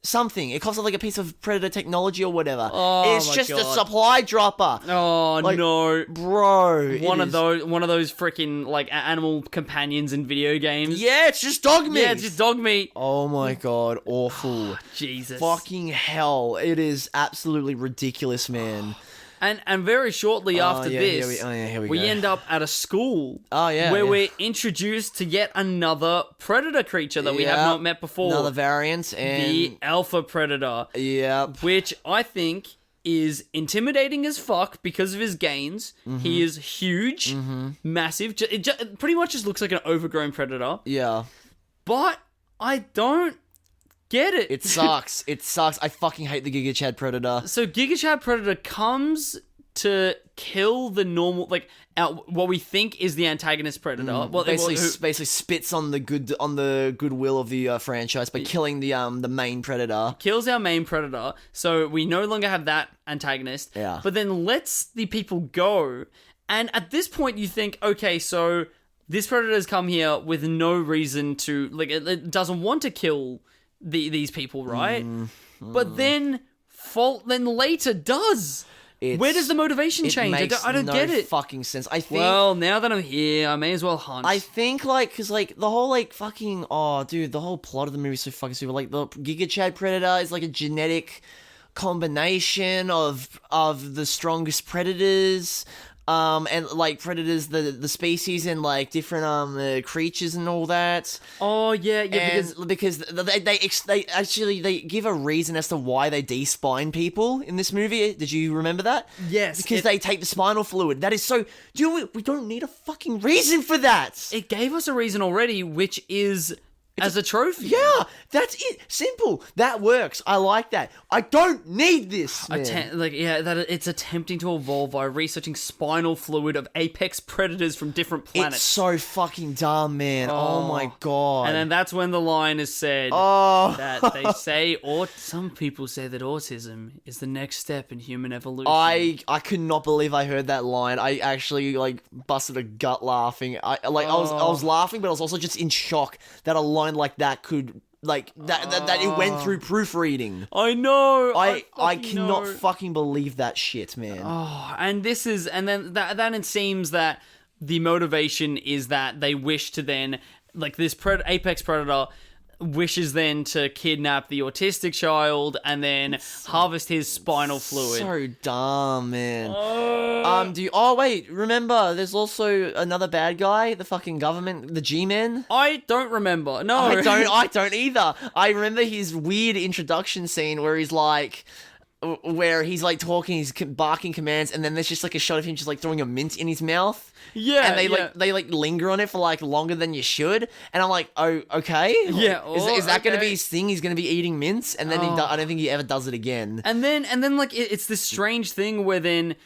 something. It coughs up like a piece of predator technology or whatever. It's just a supply dropper. Oh like, no, bro! One of those freaking like animal companions in video games. Yeah, it's just dog meat. Yeah, it's just dog meat. Oh my god, awful! Jesus, fucking hell! It is absolutely ridiculous, man. And very shortly after this, we go. end up at a school. Where we're introduced to yet another predator creature that we have not met before. Another variant, and the alpha predator. Yeah, which I think is intimidating as fuck because of his gains. Mm-hmm. He is huge, massive. It pretty much just looks like an overgrown predator. Yeah, but I don't get it. It sucks. It sucks. I fucking hate the Giga Chad Predator. So Giga Chad Predator comes to kill the normal, like what we think is the antagonist Predator. Well, basically spits on the goodwill of the franchise by killing the main Predator. Kills our main Predator, so we no longer have that antagonist. Yeah. But then lets the people go, and at this point you think, okay, so this Predator has come here with no reason to, like, it doesn't want to kill these people, right? But then later does. Where does the motivation change? I don't get it. Fucking sense. I think. Well, now that I'm here, I may as well hunt. I think because the whole fucking the whole plot of the movie is so fucking stupid. Like the Giga Chad Predator is like a genetic combination of the strongest predators. And like predators, the species, and like different creatures and all that. Oh yeah, because they actually give a reason as to why they de-spine people in this movie. Did you remember that? Yes, because they take the spinal fluid. That is so. We don't need a fucking reason for that. It gave us a reason already, which is as a trophy. Yeah, that's it. Simple. That works. I like that. I don't need this, man. That it's attempting to evolve by researching spinal fluid of apex predators from different planets. It's so fucking dumb, man. Oh my god. And then that's when the line is said that they say, or some people say that autism is the next step in human evolution. I could not believe I heard that line. I actually busted a gut laughing. I was laughing, but I was also just in shock that a line like that could that it went through proofreading. I know. I cannot fucking believe that shit, man. And then it seems that the motivation is that they wish to then this apex predator wishes then to kidnap the autistic child and then harvest his spinal fluid. So dumb, man. Remember, there's also another bad guy, the fucking government, the G-Men. I don't remember. No. I don't either. I remember his weird introduction scene where he's talking, he's barking commands, and then there's just a shot of him just throwing a mint in his mouth. Yeah, and they linger on it for longer than you should, and I'm like, oh, okay, yeah. Is that going to be his thing? He's going to be eating mints, and then I don't think he ever does it again. And then it's this strange thing where then.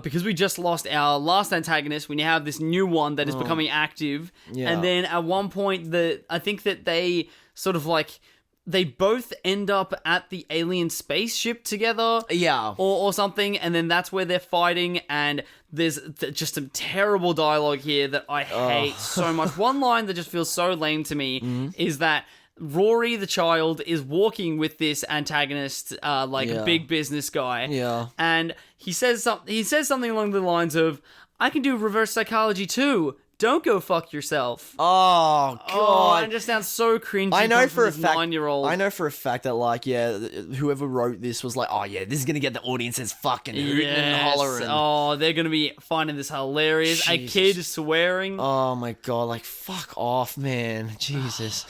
Because we just lost our last antagonist, we now have this new one that is becoming active. Yeah. And then at one point, I think that they sort of they both end up at the alien spaceship together. Yeah. Or something, and then that's where they're fighting, and there's just some terrible dialogue here that I hate so much. One line that just feels so lame to me is that Rory, the child, is walking with this antagonist, a big business guy. Yeah. And he says something along the lines of, I can do reverse psychology too. Don't go fuck yourself. Oh, God. It just sounds so cringy. I know for a fact, 9-year-old. I know for a fact that, whoever wrote this was like, oh, yeah, this is going to get the audiences fucking hooting and hollering. Oh, they're going to be finding this hilarious. Jesus. A kid swearing. Oh, my God. Fuck off, man. Jesus.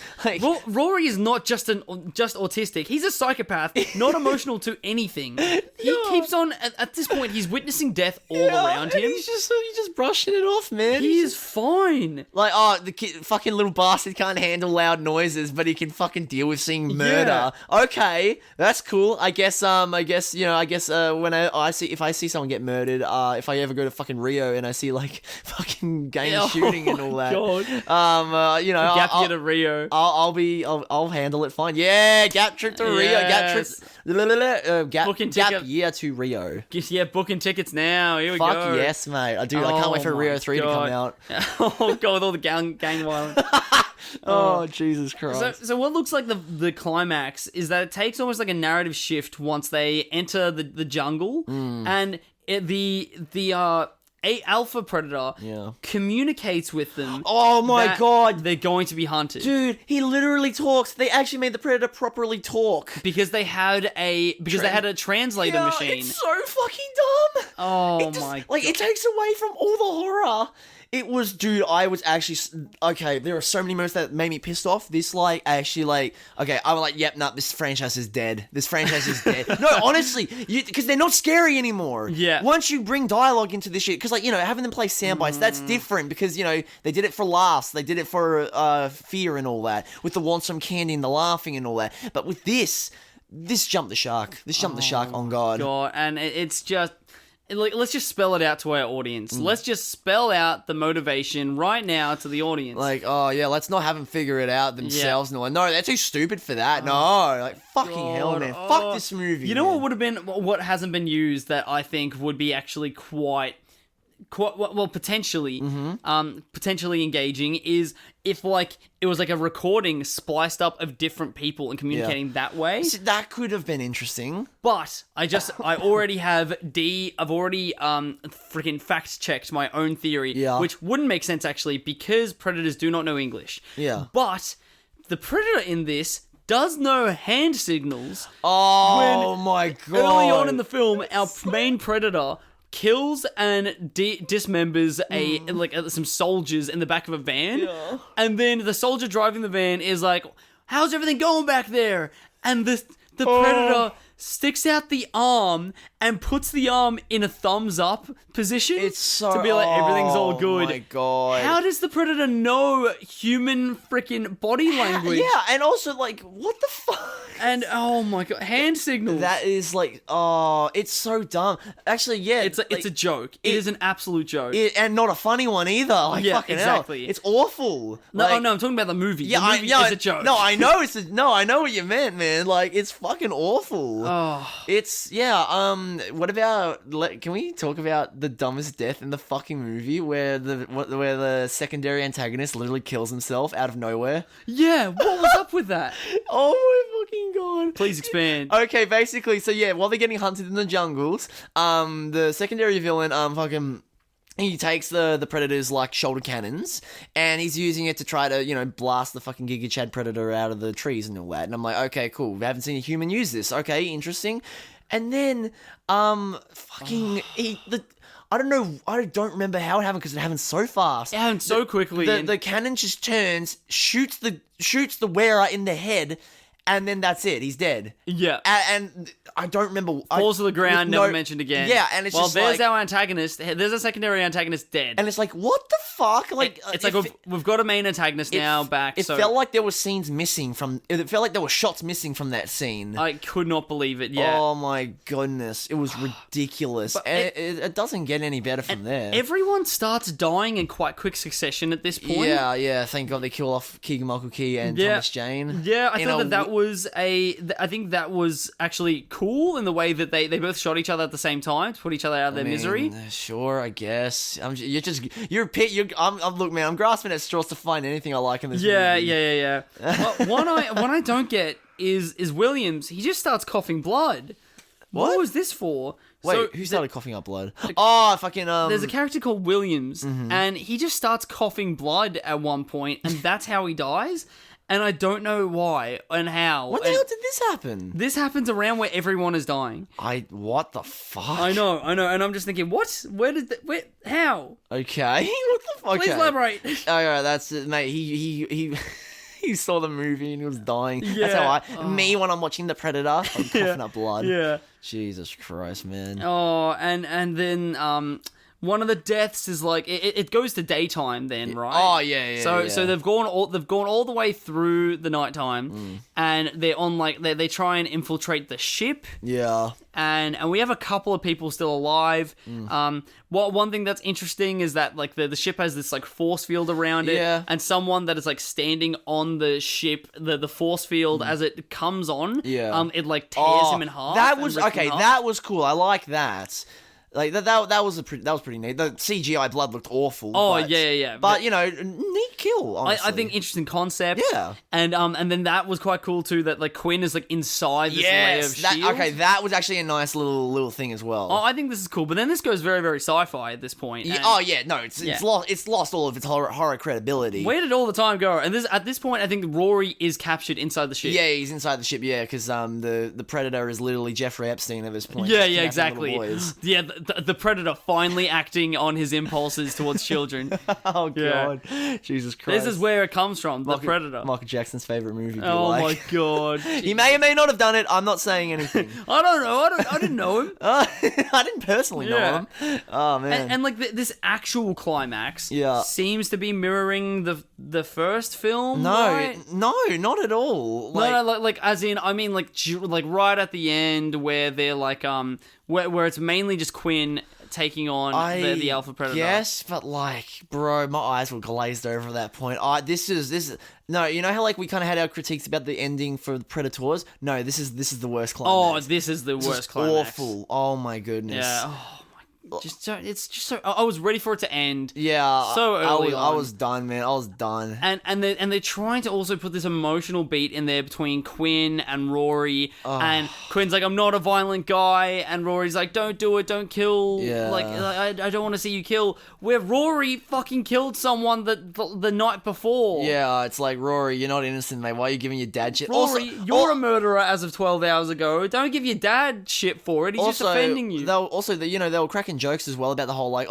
Rory is not just autistic. He's a psychopath, not emotional to anything. He keeps on, at this point, he's witnessing death all around him. He's just brushing it off, man. He is fine. The kid, fucking little bastard can't handle loud noises, but he can fucking deal with seeing murder. Yeah. Okay, that's cool. I guess when if I see someone get murdered, if I ever go to fucking Rio and I see fucking gang shooting and all that, God. Gap year to Rio. I'll handle it fine. Yeah, gap trip to Rio. Gap trip. Gap year to Rio. Yeah, booking tickets now. Here we go. Fuck yes, mate. I do. I can't wait for Rio 3 to come out. Oh God, with all the gang violence. Oh, Jesus Christ. So what looks like the climax is that it takes almost like a narrative shift once they enter the jungle, and the alpha predator communicates with them. Oh my God, they're going to be hunted. Dude, he literally talks. They actually made the predator properly talk because they had a translator machine. It's so fucking dumb. Oh my God. It takes away from all the horror. It was, dude, I was actually, okay, there are so many moments that made me pissed off. This, okay, I was like, yep, no, this franchise is dead. This franchise is dead. No, honestly, because they're not scary anymore. Yeah. Once you bring dialogue into this shit, because, having them play sound bites, that's different because, they did it for laughs. They did it for fear and all that, with the want some candy and the laughing and all that. But with this jumped the shark. This jumped the shark, on God. God, and it's just... let's just spell it out to our audience. Let's just spell out the motivation right now to the audience. Let's not have them figure it out themselves. Yeah. No, they're too stupid for that. No, fucking hell, man. Fuck this movie. You know what would have been, what hasn't been used that I think would be actually quite potentially engaging is if it was a recording spliced up of different people and communicating that way. That could have been interesting. But I already have I've already freaking fact checked my own theory, which wouldn't make sense actually because predators do not know English. Yeah. But the predator in this does know hand signals. Oh my God. Early on in the film, our main predator kills and dismembers some soldiers in the back of a van, and then the soldier driving the van is like, "How's everything going back there?" And the predator sticks out the arm and puts the arm in a thumbs up position. It's so... to be like, everything's all good. Oh my god. How does the Predator know human freaking body language? Yeah, and also, like, what the fuck? And, oh my god, hand signals. That is, like, it's so dumb. Actually, yeah. It's a joke. It is an absolute joke. And not a funny one either. Like, yeah, fucking exactly. hell. It's awful. No, like, no, I'm talking about the movie. Yeah, the movie is a joke. No, I know I know what you meant, man. Like, it's fucking awful. Oh. It's, what about, can we talk about the dumbest death in the fucking movie where the secondary antagonist literally kills himself out of nowhere? Yeah, what was up with that? Oh my fucking god. Please expand. Okay, basically, so yeah, while they're getting hunted in the jungles, the secondary villain, he takes the Predator's, like, shoulder cannons, and he's using it to try to, blast the fucking Giga Chad Predator out of the trees and all that. And I'm like, okay, cool. We haven't seen a human use this. Okay, interesting. And then, I don't know, I don't remember how it happened because it happened so fast. It happened so quickly. The cannon just turns, shoots the wearer in the head, and then that's it. He's dead. Yeah. And I don't remember. Falls to the ground, never mentioned again. Yeah, and it's just there's like... our antagonist. There's a secondary antagonist dead. And it's like, what the fuck? Like, it's like we've got a main antagonist now back. It felt like there were scenes missing from... It felt like there were shots missing from that scene. I could not believe it, yeah. Oh my goodness. It was ridiculous. And it doesn't get any better from there. Everyone starts dying in quite quick succession at this point. Yeah. Thank God they kill off Keegan-Michael Key and Thomas Jane. Yeah, I thought that was I think that was actually cool in the way that they both shot each other at the same time to put each other out of their misery. Sure, I guess. Look, man, I'm grasping at straws to find anything I like in this movie. Yeah. One I don't get is Williams. He just starts coughing blood. What was this for? Wait, who started coughing up blood? Fucking There's a character called Williams, and he just starts coughing blood at one point, and that's how he dies. And I don't know why and how. When the hell did this happen? This happens around where everyone is dying. What the fuck? I know, and I'm just thinking, what? How? Okay, what the fuck? Please elaborate. Alright, that's it, mate. He saw the movie and he was dying. Yeah. That's how me when I'm watching The Predator, I'm coughing up blood. Yeah. Jesus Christ, man. Oh, and then one of the deaths is like it goes to daytime then, right? Oh yeah. So they've gone all the way through the nighttime, and they're on like they try and infiltrate the ship. Yeah. And we have a couple of people still alive. One thing that's interesting is that like the ship has this like force field around it, and someone that is like standing on the ship, the force field as it comes on, it like tears him in half. That was okay. That was cool. I like that. Like that was pretty neat. The CGI blood looked awful. Oh but, yeah. But neat kill. Honestly. I think interesting concept. Yeah. And then that was quite cool too. That like Quinn is like inside this layer of shield. Okay, that was actually a nice little thing as well. Oh, I think this is cool. But then this goes very very sci-fi at this point. It's lost all of its horror credibility. Where did all the time go? And at this point, I think Rory is captured inside the ship. Yeah, he's inside the ship. Yeah, because the Predator is literally Jeffrey Epstein at this point. Yeah, exactly. Yeah. The Predator finally acting on his impulses towards children. Oh, God. Yeah. Jesus Christ. This is where it comes from, the Predator. Michael Jackson's favourite movie. My God. He may or may not have done it. I'm not saying anything. I don't know. I didn't know him. I didn't personally know him. Oh, man. And like this actual climax seems to be mirroring the first film, right? No, not at all. Like as in, I mean like right at the end where they're like where it's mainly just Quinn taking on the Alpha Predator. Yes, but like, bro, my eyes were glazed over at that point. This is no, you know how like we kind of had our critiques about the ending for the Predators? No, this is the worst climax. Oh, this is the worst climax. Awful. Oh my goodness. Yeah. Oh. It's just so. I was ready for it to end. Yeah, so early. I was done, man. I was done. And they're trying to also put this emotional beat in there between Quinn and Rory. And Quinn's like, "I'm not a violent guy," and Rory's like, "Don't do it, don't kill." Yeah. Like I don't want to see you kill. Where Rory fucking killed someone the night before. Yeah, it's like, Rory, you're not innocent, mate. Why are you giving your dad shit? Rory, you're a murderer as of 12 hours ago. Don't give your dad shit for it. He's just offending you. They were cracking fucking jokes as well about the whole like,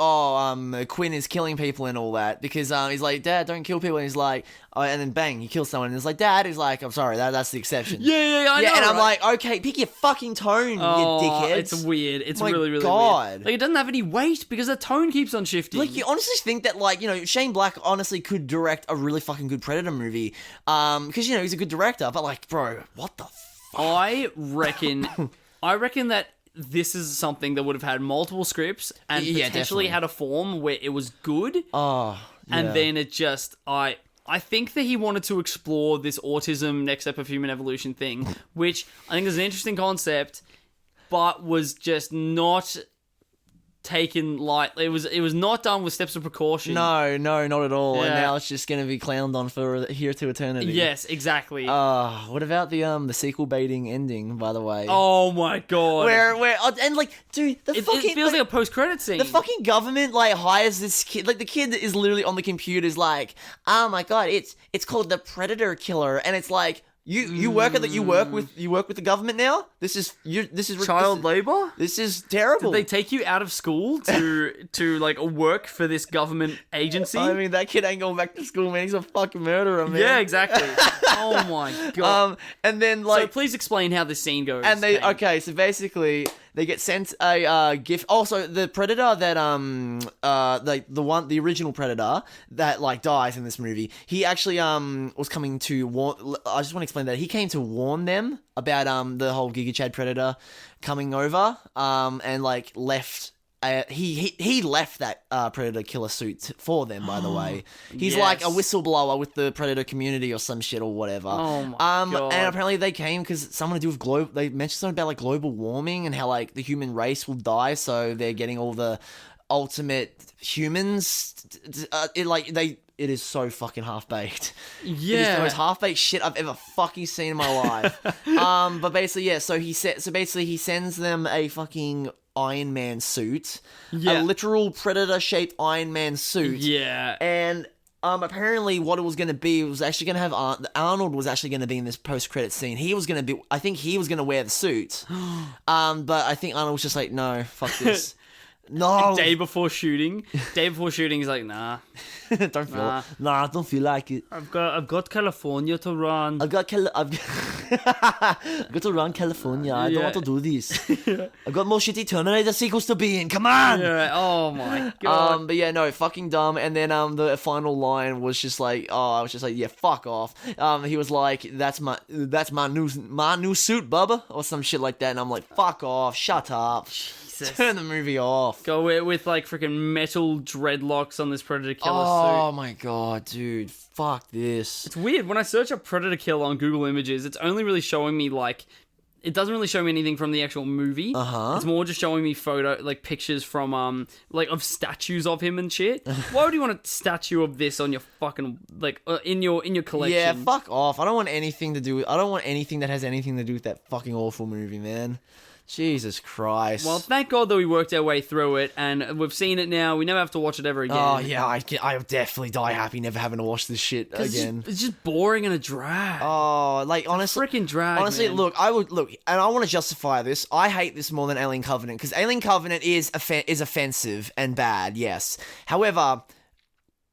Quinn is killing people and all that because he's like, Dad, don't kill people, and he's like, and then bang, he kills someone, and it's like, Dad, he's like, I'm sorry, that's the exception. Yeah, I know. And I'm right? like, okay, pick your fucking tone, you dickhead. It's weird. It's My really, really God. weird. Like, it doesn't have any weight because the tone keeps on shifting. Like, you honestly think that, like, you know, Shane Black honestly could direct a really fucking good Predator movie, because, you know, he's a good director, but, like, bro, what the fuck? I reckon that this is something that would have had multiple scripts and potentially definitely had a form where it was good. Oh, yeah. And then it just, I think that he wanted to explore this autism next step of human evolution thing, which I think is an interesting concept, but was just not taken lightly. It was not done with steps of precaution. No, not at all. Yeah. And now it's just going to be clowned on for here to eternity. Yes, exactly. What about the sequel baiting ending, by the way? Oh my God. Where and like, dude, It feels like a post-credit scene. The fucking government like hires this kid. Like the kid is literally on the computer is like, oh my God, it's called the Predator Killer, and it's like. You work with the government now? This is child labor? This is terrible. Did they take you out of school to like work for this government agency? I mean, that kid ain't going back to school, man. He's a fucking murderer, man. Yeah, exactly. Oh my God. And then like, so please explain how this scene goes. And so basically they get sent a gift. Also, the Predator that the original Predator that like dies in this movie. He actually was coming to warn. I just want to explain that he came to warn them about the whole Giga Chad Predator coming over. And like left. He left that Predator killer suit for them, by the way. He's like a whistleblower with the Predator community or some shit or whatever. Oh my God. And apparently they came because something to do with they mentioned something about like global warming and how like the human race will die, so they're getting all the ultimate humans. It is so fucking half-baked. Yeah. It is the most half-baked shit I've ever fucking seen in my life. But basically, yeah, so he sends them a fucking Iron Man suit. Yeah. A literal Predator-shaped Iron Man suit. Yeah. And apparently what it was going to be, it was actually going to have Arnold was actually going to be in this post-credit scene. I think he was going to wear the suit. But I think Arnold was just like, no, fuck this. No. Day before shooting, he's like, nah. Don't feel like it. I've got California to run. I've got to run California. I don't want to do this. I've got more shitty Terminator sequels to be in. Come on. Yeah. Oh my God. But yeah, no, fucking dumb. And then the final line was just like, I was just like, yeah, fuck off. He was like, that's my new suit, Bubba, or some shit like that. And I'm like, fuck off, shut up. Jesus. Turn the movie off. Go with like freaking metal dreadlocks on this Predator Killer suit. Oh my God, dude. Fuck this. It's weird. When I search up Predator Kill on Google Images, it's only really showing me like... It doesn't really show me anything from the actual movie. It's more just showing me pictures from of statues of him and shit. Why would you want a statue of this on your fucking in your collection? Yeah, fuck off. I don't want anything that has anything to do with that fucking awful movie, man. Jesus Christ. Well, thank God that we worked our way through it, and we've seen it now. We never have to watch it ever again. Oh, yeah, I definitely die happy never having to watch this shit again. It's just boring and a drag. Oh, like, honestly... Freaking drag, honestly, man. look, and I want to justify this. I hate this more than Alien Covenant, because Alien Covenant is offensive and bad, yes. However,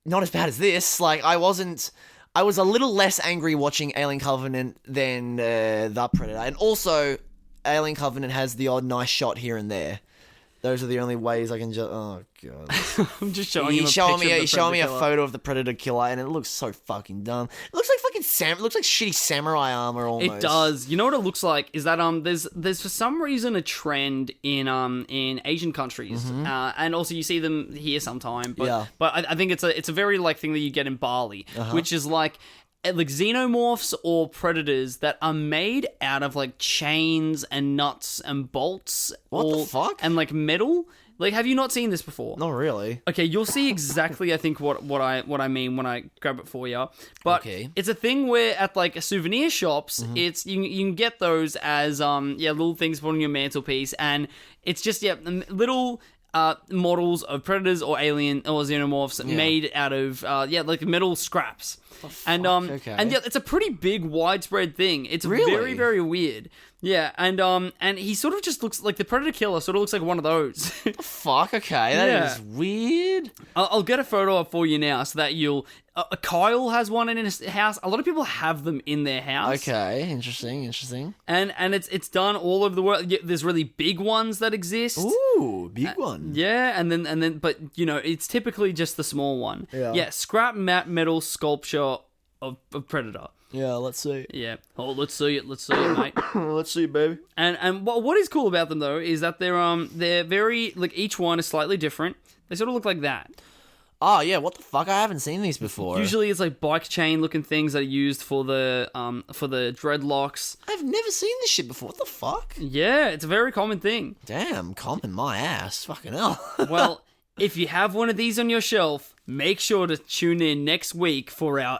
not as bad as this. Like, I was a little less angry watching Alien Covenant than The Predator, and also... Alien Covenant has the odd nice shot here and there. Those are the only ways I can just... Oh, God. I'm just showing He's showing me a photo of the Predator Killer, and it looks so fucking dumb. It looks like fucking it looks like shitty samurai armor almost. It does. You know what it looks like? Is that there's for some reason a trend in Asian countries, and also you see them here sometime. But I think it's a very like thing that you get in Bali, which is like xenomorphs or predators that are made out of like chains and nuts and bolts. What the fuck? And like metal. Like, have you not seen this before? Not really. Okay, you'll see exactly, I think, what I mean when I grab it for you. But it's a thing where at like souvenir shops, it's you can get those as little things put on your mantelpiece, and it's just little models of predators or alien or xenomorphs made out of like metal scraps. And it's a pretty big widespread thing. It's really? very, very weird. Yeah, and he sort of just looks like the Predator Killer. Sort of looks like one of those. Fuck. Okay, that is weird. I'll get a photo up for you now so that you'll. Kyle has one in his house. A lot of people have them in their house. Okay, interesting. And it's done all over the world. There's really big ones that exist. Ooh, big one. Yeah, and then, but it's typically just the small one. Yeah. Scrap matte metal sculpture of Predator. Yeah, let's see. Yeah. Oh, let's see it, mate. Let's see, baby. And what is cool about them though is that they're very like each one is slightly different. They sort of look like that. Oh yeah, what the fuck? I haven't seen these before. Usually it's like bike chain looking things that are used for the dreadlocks. I've never seen this shit before. What the fuck? Yeah, it's a very common thing. Damn, common my ass. Fucking hell. Well, if you have one of these on your shelf, make sure to tune in next week for our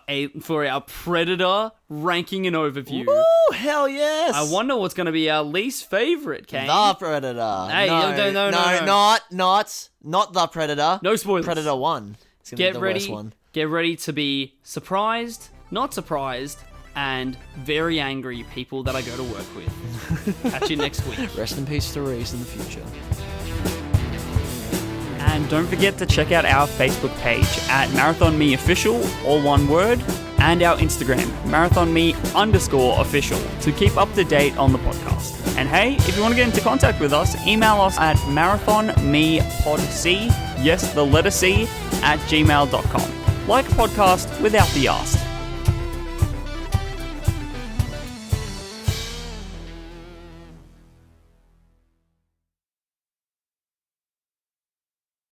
Predator ranking and overview. Ooh, hell yes! I wonder what's going to be our least favorite, Kane. The Predator. Hey, no, not the Predator. No spoilers. Predator 1. It's gonna be the worst one. Get ready to be surprised, not surprised, and very angry people that I go to work with. Catch you next week. Rest in peace to Rhys in the future. And don't forget to check out our Facebook page at MarathonMeOfficial, all one word, and our Instagram, MarathonMe_official, to keep up to date on the podcast. And hey, if you want to get into contact with us, email us at marathonmepodc, yes, the letter C, @gmail.com. Like a podcast without the ask.